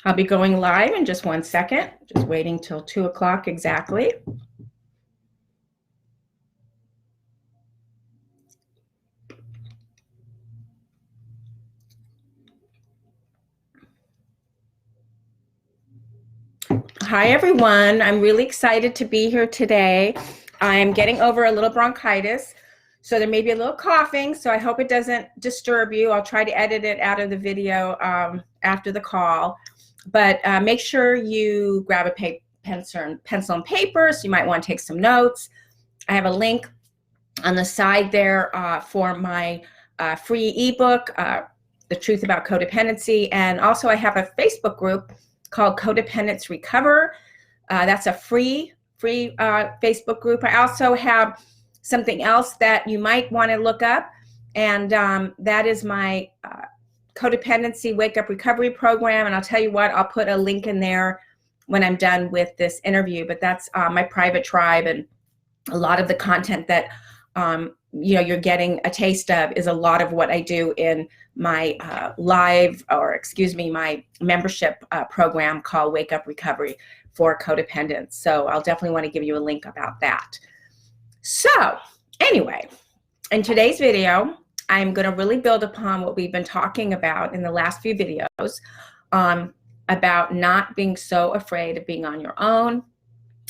I'll be going live in just 1 second, just waiting till 2 o'clock exactly. Hi, everyone. I'm really excited to be here today. I'm getting over a little bronchitis, so there may be a little coughing, so I hope it doesn't disturb you. I'll try to edit it out of the video after the call, but make sure you grab a pencil and paper, so you might want to take some notes. I have a link on the side there for my free ebook, The Truth About Codependency, and also I have a Facebook group called Codependents Recover. That's a free Facebook group. I also have something else that you might want to look up, and that is my Codependency Wake Up Recovery Program. And I'll tell you what, I'll put a link in there when I'm done with this interview. But that's my private tribe, and a lot of the content that you're getting a taste of is a lot of what I do in my my membership program called Wake Up Recovery for Codependents. So I'll definitely want to give you a link about that. So anyway, in today's video, I'm going to really build upon what we've been talking about in the last few videos about not being so afraid of being on your own.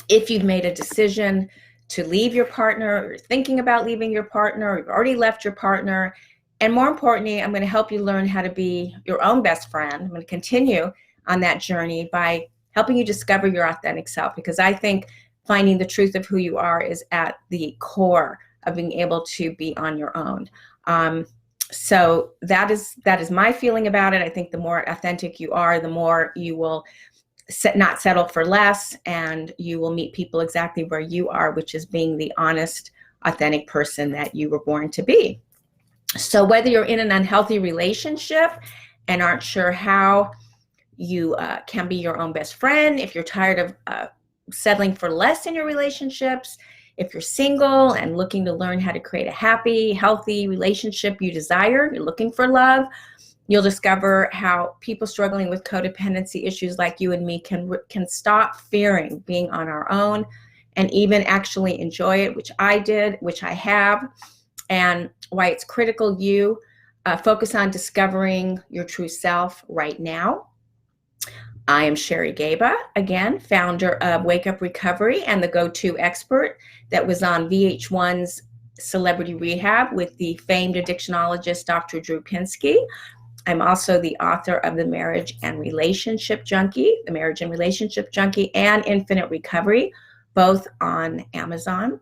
If you've made a decision to leave your partner, or you're thinking about leaving your partner, or you've already left your partner. And more importantly, I'm going to help you learn how to be your own best friend. I'm going to continue on that journey by helping you discover your authentic self, because I think finding the truth of who you are is at the core of being able to be on your own. So that is my feeling about it. I think the more authentic you are, the more you will not settle for less, and you will meet people exactly where you are, which is being the honest, authentic person that you were born to be. So whether you're in an unhealthy relationship and aren't sure how you can be your own best friend, if you're tired of settling for less in your relationships, if you're single and looking to learn how to create a happy, healthy relationship you desire, you're looking for love, you'll discover how people struggling with codependency issues like you and me can stop fearing being on our own and even actually enjoy it, which I did, which I have, and why it's critical you focus on discovering your true self right now. I am Sherry Gaba, again, founder of Wake Up Recovery and the go-to expert that was on VH1's Celebrity Rehab with the famed addictionologist, Dr. Drew Pinsky. I'm also the author of The Marriage and Relationship Junkie, and Infinite Recovery, both on Amazon.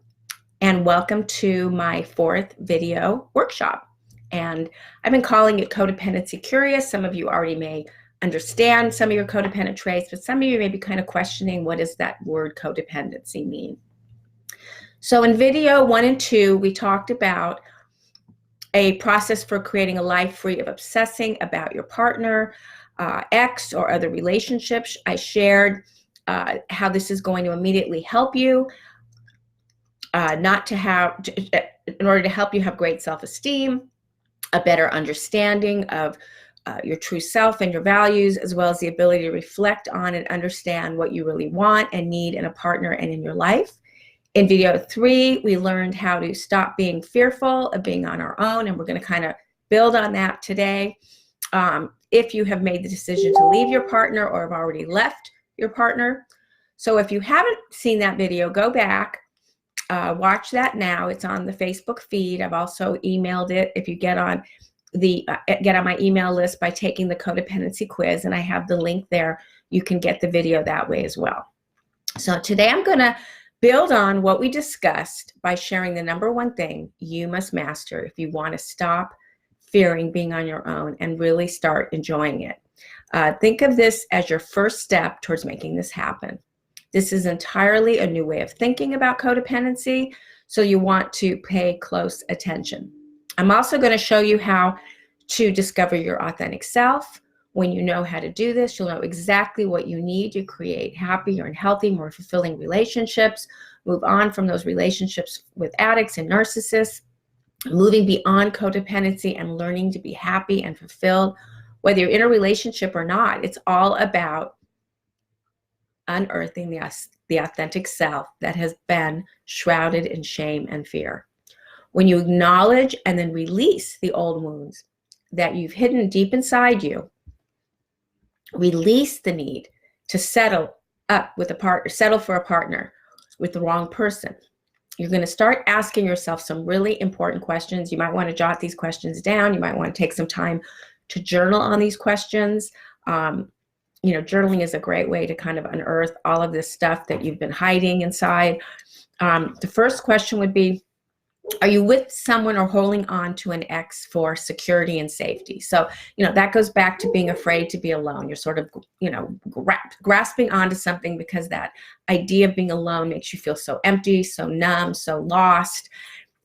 And welcome to my 4th video workshop. And I've been calling it Codependency Curious. Some of you already may understand some of your codependent traits, but some of you may be kind of questioning, what does that word codependency mean? So in video 1 and 2, we talked about a process for creating a life free of obsessing about your partner, ex, or other relationships. I shared how this is going to immediately help you in order to help you have great self-esteem, a better understanding of your true self and your values, as well as the ability to reflect on and understand what you really want and need in a partner and in your life. In video 3, we learned how to stop being fearful of being on our own, and we're going to kind of build on that today. If you have made the decision to leave your partner or have already left your partner. So if you haven't seen that video, go back, watch that now. It's on the Facebook feed. I've also emailed it. If you get on my email list by taking the codependency quiz, and I have the link there, you can get the video that way as well. So today I'm going to build on what we discussed by sharing the number 1 thing you must master if you want to stop fearing being on your own and really start enjoying it. Think of this as your first step towards making this happen. This is entirely a new way of thinking about codependency, so you want to pay close attention. I'm also going to show you how to discover your authentic self. When you know how to do this, you'll know exactly what you need to create happier and healthy, more fulfilling relationships, move on from those relationships with addicts and narcissists, moving beyond codependency and learning to be happy and fulfilled whether you're in a relationship or not. It's all about unearthing the authentic self that has been shrouded in shame and fear. When you acknowledge and then release the old wounds that you've hidden deep inside you, release the need to settle up with a partner, settle for a partner with the wrong person. You're going to start asking yourself some really important questions. You might want to jot these questions down. You might want to take some time to journal on these questions. Journaling is a great way to kind of unearth all of this stuff that you've been hiding inside. The first question would be, are you with someone or holding on to an ex for security and safety? So, that goes back to being afraid to be alone. You're sort of, grasping onto something because that idea of being alone makes you feel so empty, so numb, so lost.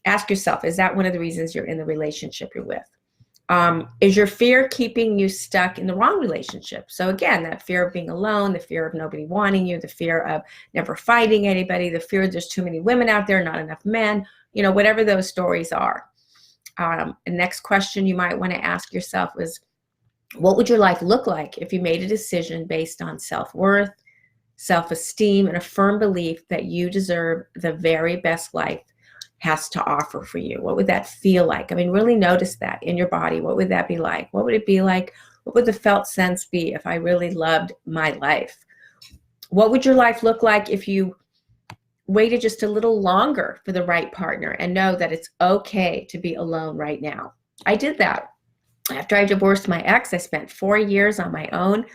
Ask yourself, is that one of the reasons you're in the relationship you're with? Is your fear keeping you stuck in the wrong relationship? So again, that fear of being alone, the fear of nobody wanting you, the fear of never finding anybody, the fear there's too many women out there, not enough men, whatever those stories are. The next question you might want to ask yourself is, what would your life look like if you made a decision based on self-worth, self-esteem, and a firm belief that you deserve the very best life has to offer for you? What would that feel like? I mean, really notice that in your body. What would that be like? What would it be like? What would the felt sense be if I really loved my life? What would your life look like if you waited just a little longer for the right partner and know that it's okay to be alone right now? I did that. After I divorced my ex, I spent 4 years on my own,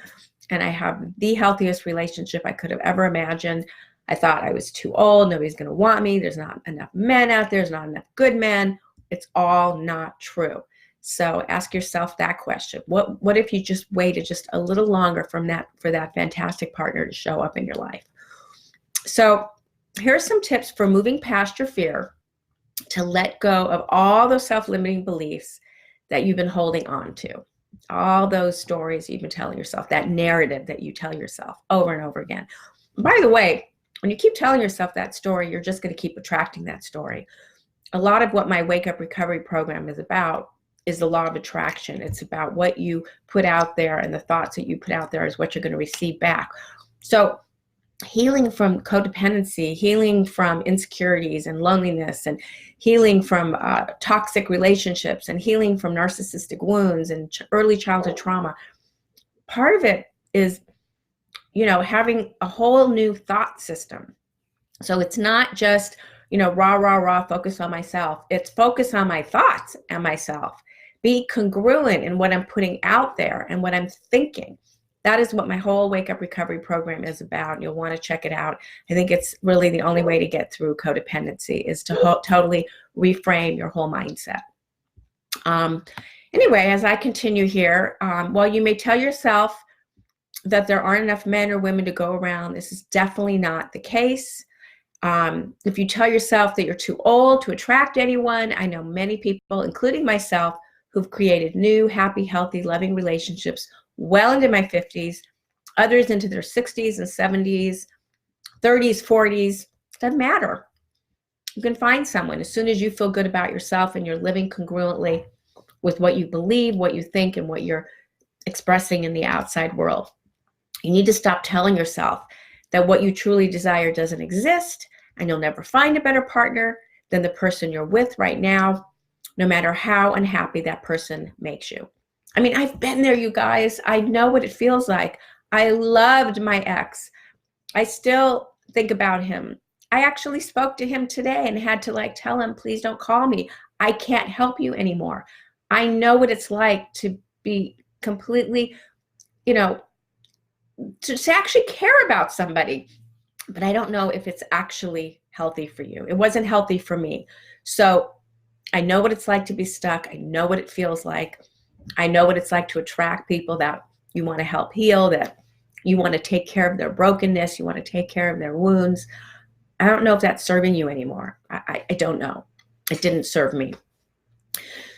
and I have the healthiest relationship I could have ever imagined. I thought I was too old. Nobody's going to want me. There's not enough men out there. There's not enough good men. It's all not true. So ask yourself that question. What if you just waited just a little longer for that fantastic partner to show up in your life? So here's some tips for moving past your fear to let go of all those self-limiting beliefs that you've been holding on to. All those stories you've been telling yourself, that narrative that you tell yourself over and over again. By the way, when you keep telling yourself that story, you're just going to keep attracting that story. A lot of what my Wake Up Recovery program is about is the law of attraction. It's about what you put out there, and the thoughts that you put out there is what you're going to receive back. So healing from codependency, healing from insecurities and loneliness, and healing from toxic relationships, and healing from narcissistic wounds and early childhood trauma, part of it is having a whole new thought system. So it's not just, rah, focus on myself. It's focus on my thoughts and myself. Be congruent in what I'm putting out there and what I'm thinking. That is what my whole Wake Up Recovery program is about. You'll want to check it out. I think it's really the only way to get through codependency is to totally reframe your whole mindset. Anyway, as I continue here, while you may tell yourself that there aren't enough men or women to go around, this is definitely not the case. If you tell yourself that you're too old to attract anyone, I know many people, including myself, who've created new, happy, healthy, loving relationships well into my 50s, others into their 60s and 70s, 30s, 40s. Doesn't matter. You can find someone as soon as you feel good about yourself and you're living congruently with what you believe, what you think, and what you're expressing in the outside world. You need to stop telling yourself that what you truly desire doesn't exist and you'll never find a better partner than the person you're with right now, no matter how unhappy that person makes you. I mean, I've been there, you guys. I know what it feels like. I loved my ex. I still think about him. I actually spoke to him today and had to tell him, please don't call me. I can't help you anymore. I know what it's like to be completely, to actually care about somebody, but I don't know if it's actually healthy for you. It wasn't healthy for me. So I know what it's like to be stuck. I know what it feels like. I know what it's like to attract people that you want to help heal, that you want to take care of their brokenness. You want to take care of their wounds. I don't know if that's serving you anymore. I don't know. It didn't serve me.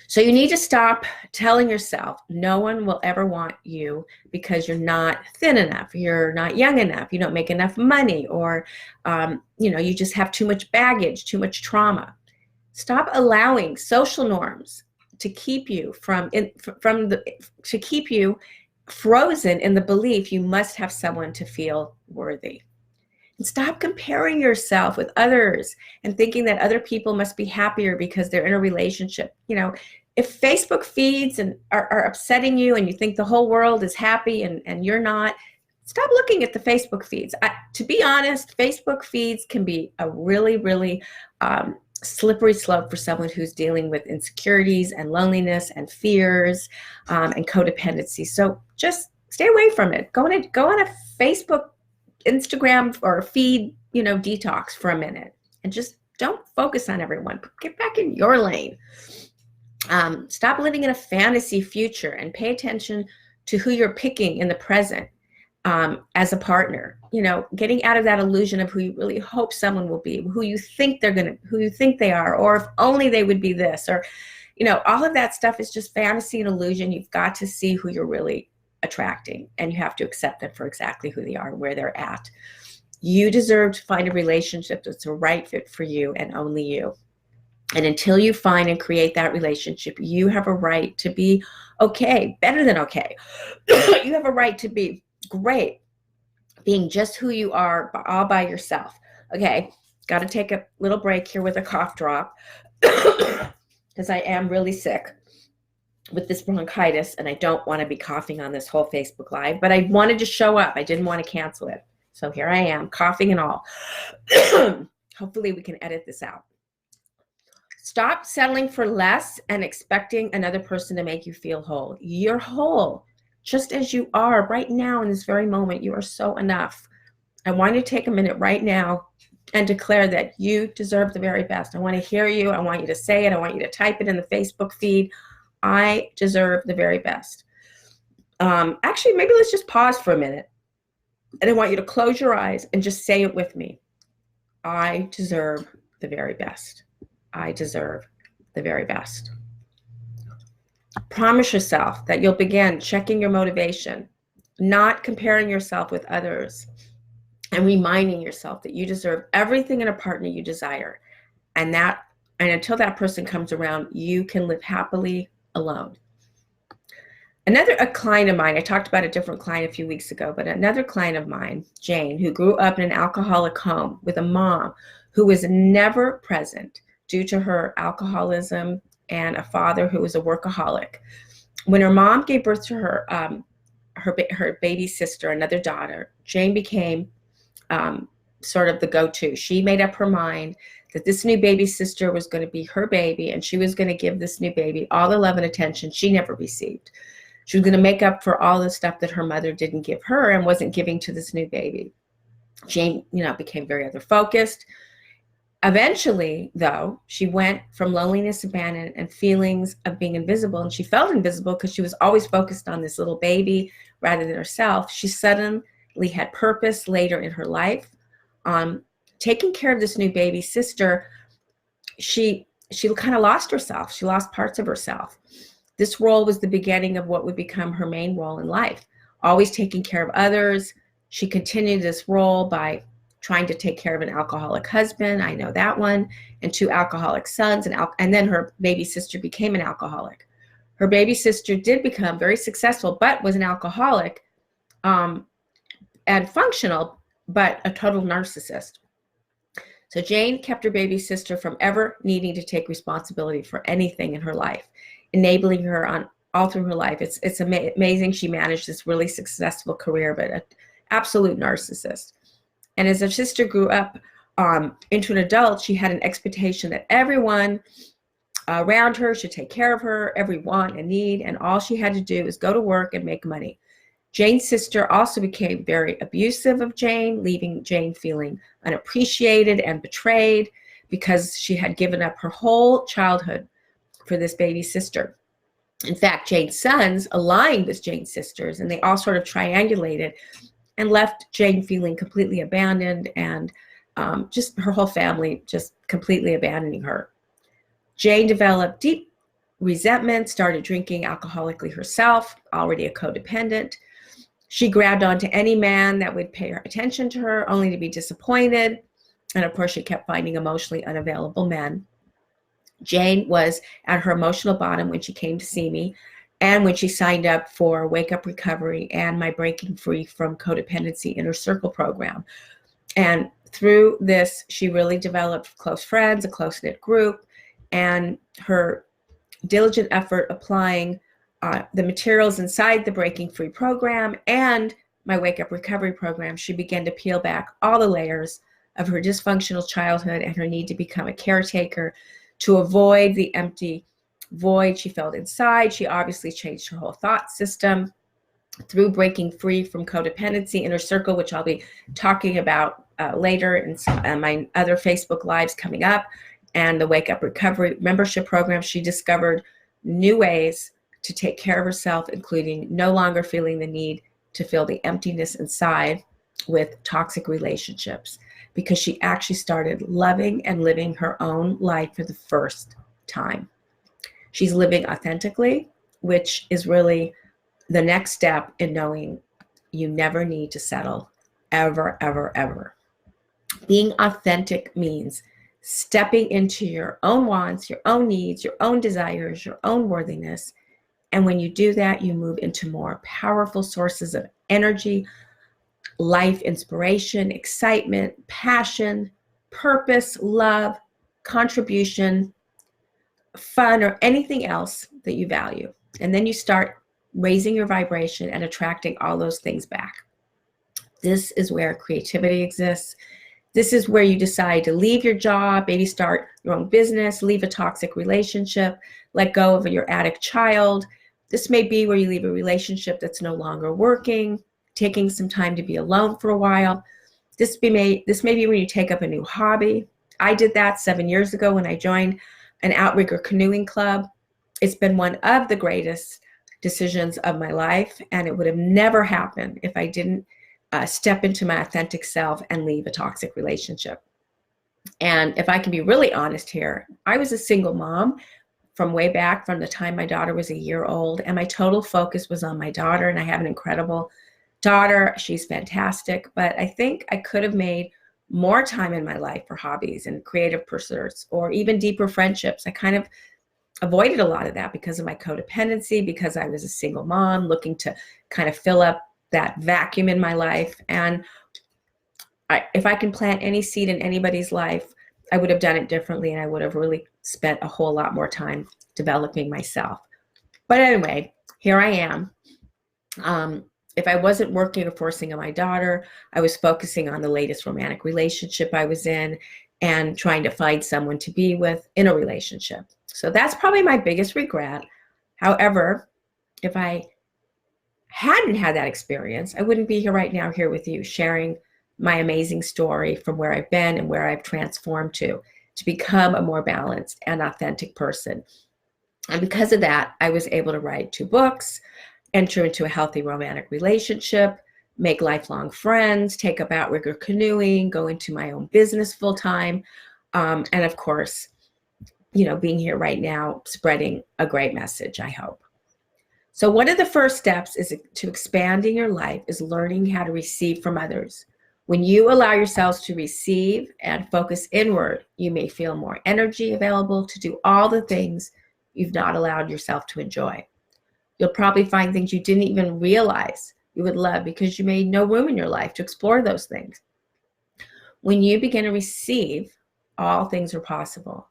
So you need to stop telling yourself no one will ever want you because you're not thin enough, you're not young enough, you don't make enough money, or you just have too much baggage, too much trauma. Stop allowing social norms to keep you to keep you frozen in the belief you must have someone to feel worthy. And stop comparing yourself with others and thinking that other people must be happier because they're in a relationship. If Facebook feeds are upsetting you and you think the whole world is happy and you're not, stop looking at the Facebook feeds. To be honest, Facebook feeds can be a really, really slippery slope for someone who's dealing with insecurities and loneliness and fears and codependency. So just stay away from it. Go on a Facebook, Instagram, or feed, detox for a minute, and just don't focus on everyone. Get back in your lane. Stop living in a fantasy future and pay attention to who you're picking in the present as a partner. Getting out of that illusion of who you really hope someone will be, who you think they are, or if only they would be this, or all of that stuff is just fantasy and illusion. You've got to see who you're really attracting, and you have to accept them for exactly who they are and where they're at. You deserve to find a relationship that's a right fit for you and only you. And until you find and create that relationship, you have a right to be okay, better than okay. You have a right to be great, being just who you are, all by yourself. Okay, got to take a little break here with a cough drop because I am really sick with this bronchitis, and I don't want to be coughing on this whole Facebook Live, but I wanted to show up. I didn't want to cancel it. So here I am, coughing and all. Hopefully we can edit this out. Stop settling for less and expecting another person to make you feel whole. You're whole, just as you are right now in this very moment. You are so enough. I want you to take a minute right now and declare that you deserve the very best. I want to hear you. I want you to say it. I want you to type it in the Facebook feed. I deserve the very best. Actually, maybe let's just pause for a minute. And I want you to close your eyes and just say it with me. I deserve the very best. I deserve the very best. Promise yourself that you'll begin checking your motivation, not comparing yourself with others, and reminding yourself that you deserve everything in a partner you desire. And until that person comes around, you can live happily alone. A client of mine, I talked about a different client a few weeks ago, but another client of mine, Jane, who grew up in an alcoholic home with a mom who was never present due to her alcoholism, and a father who was a workaholic. When her mom gave birth to her baby sister, another daughter, Jane became sort of the go-to. She made up her mind that this new baby sister was going to be her baby, and she was going to give this new baby all the love and attention she never received. She was going to make up for all the stuff that her mother didn't give her and wasn't giving to this new baby. Jane, became very other focused. Eventually, though, she went from loneliness, abandonment, and feelings of being invisible, and she felt invisible because she was always focused on this little baby rather than herself. She suddenly had purpose later in her life. Taking care of this new baby sister, she kind of lost herself. She lost parts of herself. This role was the beginning of what would become her main role in life, always taking care of others. She continued this role by trying to take care of an alcoholic husband, I know that one, and 2 alcoholic sons, and then her baby sister became an alcoholic. Her baby sister did become very successful, but was an alcoholic and functional, but a total narcissist. So Jane kept her baby sister from ever needing to take responsibility for anything in her life, enabling her on all through her life. It's amazing she managed this really successful career, but an absolute narcissist. And as her sister grew up into an adult, she had an expectation that everyone around her should take care of her, every want and need, and all she had to do is go to work and make money. Jane's sister also became very abusive of Jane, leaving Jane feeling unappreciated and betrayed because she had given up her whole childhood for this baby sister. In fact, Jane's sons aligned with Jane's sisters, and they all sort of triangulated and left Jane feeling completely abandoned, and just her whole family just completely abandoning her. Jane developed deep resentment, started drinking alcoholically herself, already a codependent. She grabbed onto any man that would pay her attention to her, only to be disappointed. And of course, she kept finding emotionally unavailable men. Jane was at her emotional bottom when she came to see me, and when she signed up for Wake Up Recovery and my Breaking Free from Codependency Inner Circle program. And through this, she really developed close friends, a close-knit group, and her diligent effort applying the materials inside the Breaking Free program and my Wake Up Recovery program, she began to peel back all the layers of her dysfunctional childhood and her need to become a caretaker to avoid the empty void she felt inside. She obviously changed her whole thought system through Breaking Free from Codependency Inner Circle, which I'll be talking about later in my other Facebook Lives coming up, and the Wake Up Recovery membership program. She discovered new ways to take care of herself, including no longer feeling the need to fill the emptiness inside with toxic relationships, because she actually started loving and living her own life for the first time. She's living authentically, which is really the next step in knowing you never need to settle, ever, ever, ever. Being authentic means stepping into your own wants, your own needs, your own desires, your own worthiness. And when you do that, you move into more powerful sources of energy, life inspiration, excitement, passion, purpose, love, contribution, fun, or anything else that you value. And then you start raising your vibration and attracting all those things back. This is where creativity exists. This is where you decide to leave your job, maybe start your own business, leave a toxic relationship, let go of your addict child. This may be where you leave a relationship that's no longer working, taking some time to be alone for a while. This may be when you take up a new hobby. I did that 7 years ago when I joined an outrigger canoeing club. It's been one of the greatest decisions of my life, and it would have never happened if I didn't step into my authentic self and leave a toxic relationship. And if I can be really honest here, I was a single mom from way back, from the time my daughter was a year old, and my total focus was on my daughter, and I have an incredible daughter. She's fantastic, but I think I could have made more time in my life for hobbies and creative pursuits or even deeper friendships. I kind of avoided a lot of that because of my codependency, because I was a single mom looking to kind of fill up that vacuum in my life. And if I can plant any seed in anybody's life, I would have done it differently, and I would have really spent a whole lot more time developing myself. But anyway, here I am. If I wasn't working or forcing on my daughter, I was focusing on the latest romantic relationship I was in and trying to find someone to be with in a relationship. So that's probably my biggest regret. However, if I hadn't had that experience, I wouldn't be here right now here with you sharing my amazing story from where I've been and where I've transformed to become a more balanced and authentic person. And because of that, I was able to write 2 books, enter into a healthy romantic relationship, make lifelong friends, take up outrigger canoeing, go into my own business full time, and of course, being here right now, spreading a great message, I hope. So one of the first steps to expanding your life is learning how to receive from others. When you allow yourselves to receive and focus inward, you may feel more energy available to do all the things you've not allowed yourself to enjoy. You'll probably find things you didn't even realize you would love because you made no room in your life to explore those things. When you begin to receive, all things are possible.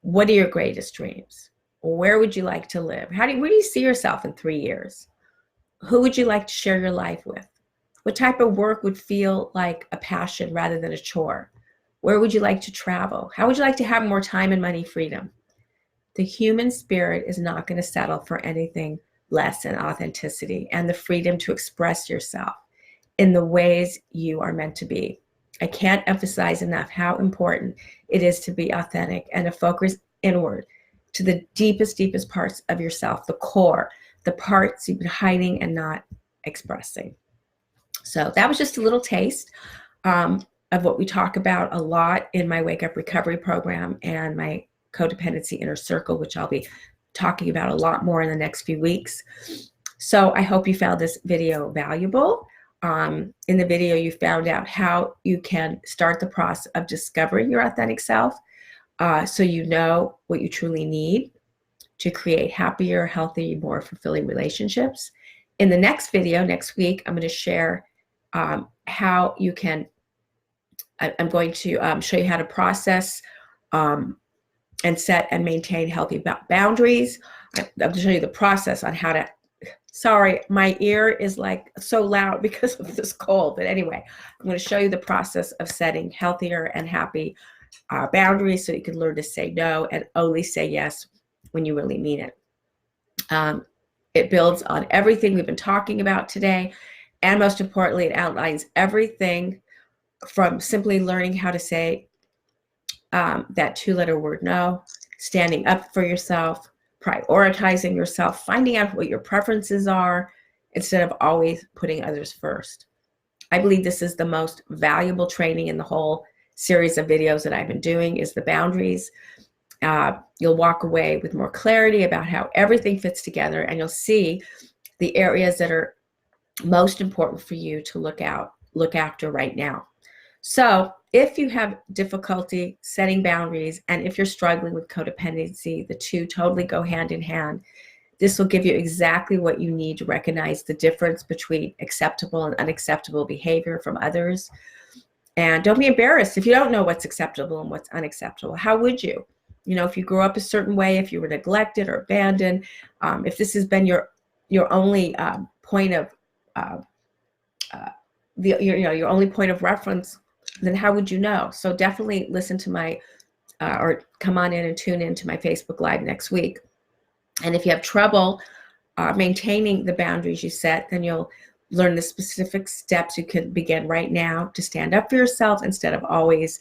What are your greatest dreams? Where would you like to live? Where do you see yourself in 3 years? Who would you like to share your life with? What type of work would feel like a passion rather than a chore? Where would you like to travel? How would you like to have more time and money freedom? The human spirit is not going to settle for anything less than authenticity and the freedom to express yourself in the ways you are meant to be. I can't emphasize enough how important it is to be authentic and to focus inward to the deepest parts of yourself, the core, the parts you've been hiding and not expressing. So that was just a little taste of what we talk about a lot in my Wake Up Recovery program and my Codependency Inner Circle, which I'll be talking about a lot more in the next few weeks. So I hope you found this video valuable. In the video, you found out how you can start the process of discovering your authentic self. so you know what you truly need to create happier, healthier, more fulfilling relationships. In the next video, next week, I'm going to share how you can, I'm going to show you how to process and set and maintain healthy boundaries. I'm going to show you the process on how to, sorry, my ear is like so loud because of this cold. But anyway, I'm going to show you the process of setting healthier and happy boundaries so you can learn to say no and only say yes when you really mean it. It builds on everything we've been talking about today. And most importantly, it outlines everything from simply learning how to say that 2-letter word no, standing up for yourself, prioritizing yourself, finding out what your preferences are instead of always putting others first. I believe this is the most valuable training in the whole series of videos that I've been doing is the boundaries. You'll walk away with more clarity about how everything fits together, and you'll see the areas that are most important for you to look after right now. So if you have difficulty setting boundaries, and if you're struggling with codependency, the two totally go hand in hand. This will give you exactly what you need to recognize the difference between acceptable and unacceptable behavior from others. And don't be embarrassed if you don't know what's acceptable and what's unacceptable. How would you? You know, if you grew up a certain way, if you were neglected or abandoned, if this has been your only point of your only point of reference, then how would you know? So definitely listen to my or come on in and tune in to my Facebook Live next week. And if you have trouble maintaining the boundaries you set, then you'll learn the specific steps you can begin right now to stand up for yourself instead of always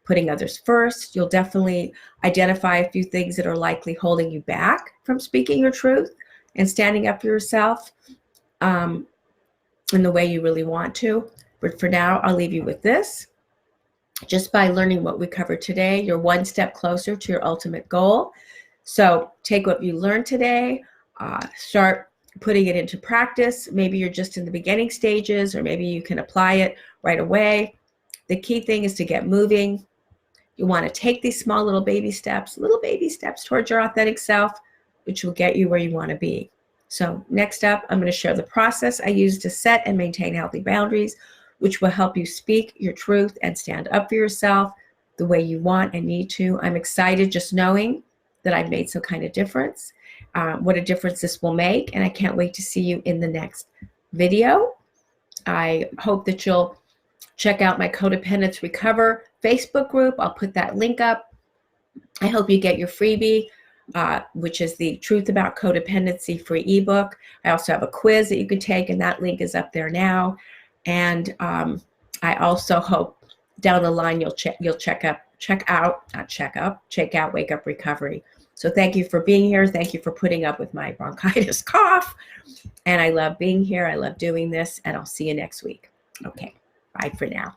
putting others first. You'll definitely identify a few things that are likely holding you back from speaking your truth and standing up for yourself in the way you really want to. But for now, I'll leave you with this. Just by learning what we covered today, you're one step closer to your ultimate goal. So take what you learned today, start putting it into practice. Maybe you're just in the beginning stages, or maybe you can apply it right away. The key thing is to get moving. You want to take these small little baby steps towards your authentic self, which will get you where you want to be. So next up, I'm going to share the process I use to set and maintain healthy boundaries, which will help you speak your truth and stand up for yourself the way you want and need to. I'm excited just knowing that I've made some kind of difference, what a difference this will make, and I can't wait to see you in the next video. I hope that you'll check out my Codependence Recover Facebook group. I'll put that link up. I hope you get your freebie, which is the Truth About Codependency free ebook. I also have a quiz that you can take, and that link is up there now. And I also hope down the line you'll check out Wake Up Recovery. So thank you for being here. Thank you for putting up with my bronchitis cough. And I love being here. I love doing this, and I'll see you next week. Okay, bye for now.